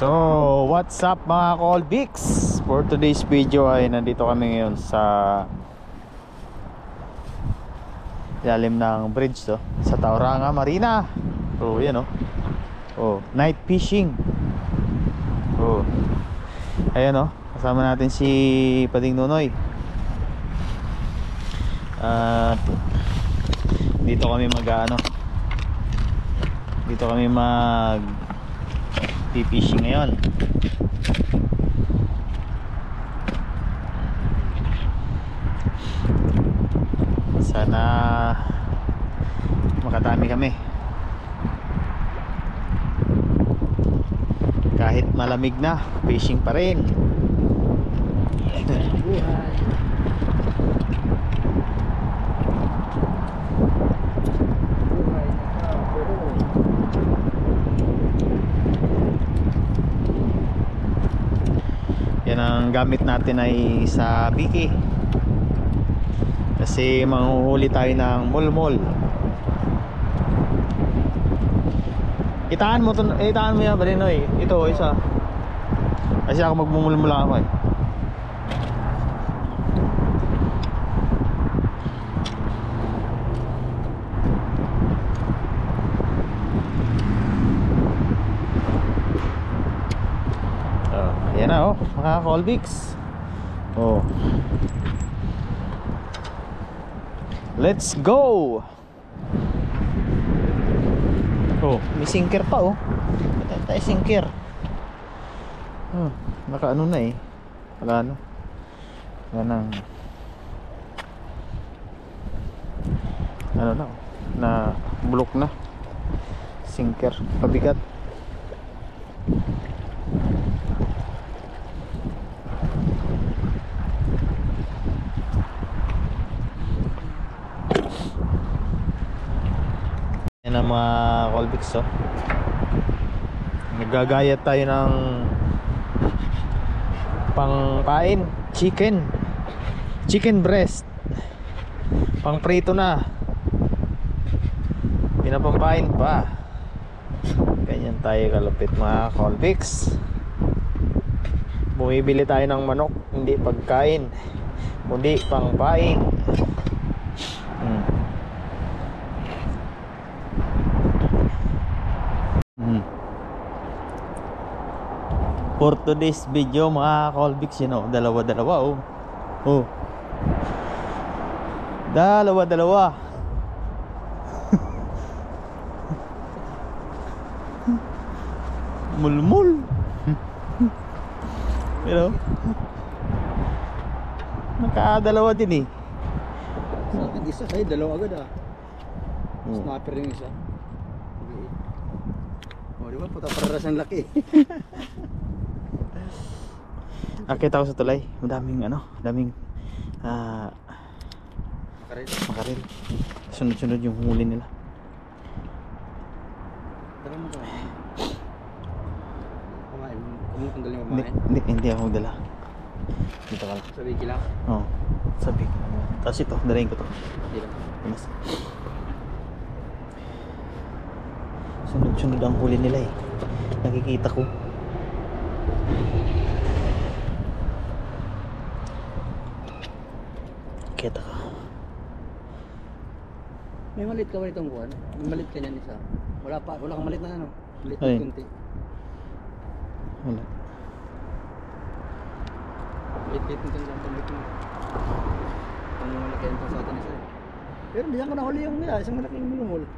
So, what's up mga Colbix? For today's video ay nandito kami ngayon sa ilalim ng bridge to, sa Tauranga Marina. Oh, yan oh. Oh, night fishing. Oh. Ayan oh, kasama natin si Pading Nunoy. At dito kami dito kami fishing ngayon. Sana makadami kami kahit malamig na, fishing pa rin. Yan ang gamit natin ay sa biki, kasi manghuhuli tayo ng mulmol. Itaan mo yan Balinoy. Ito isa, kasi ako magmumulmula ako eh. Ayan na oh, mga Colbix. Oh, let's go. Oh, may sinker pa oh. Patay tayo sinker. Oh, naka ano na eh. Wala na. Wala nang ano na oh, na bulok na. Sinker, pabigat. Yan ang mga Colbix oh. Nagagayat tayo ng pangkain, chicken breast, pang prito na, pinapampain pa. Ganyan tayo kalupit mga Colbix. Bumibili tayo ng manok, hindi pagkain, kundi pangpain. For today's video mga Colbix, yun oh, dalawa oh. Oh, dalawa mulmul. Pero nakadalawa din eh. Sa akin isa, ay dalawa agad ah. Snapper yung isa. O diba, puta pararas ang laki. Akit ako sa tulay, daming makaril. Sunod-sunod yung huli nila. Tara mo ka. Kumain, kumukandal yung kumain. Hindi ako magdala. Dito ka lang. Sa biki lang? Oo, sa biki. Tapos ito, dalayin ko to. Hindi lang. Sunod-sunod ang huli nila eh. Nakikita ko. Kita ka. May malit ka ba itong buwan? May malit ka niyan isa. Wala kang malit na ano? Malit na Ay. kunti. Wala. Malit itong malit mo. Ang malaki ang sa atin isa. Pero diyan ko nahuli yung isang malaking mulumul.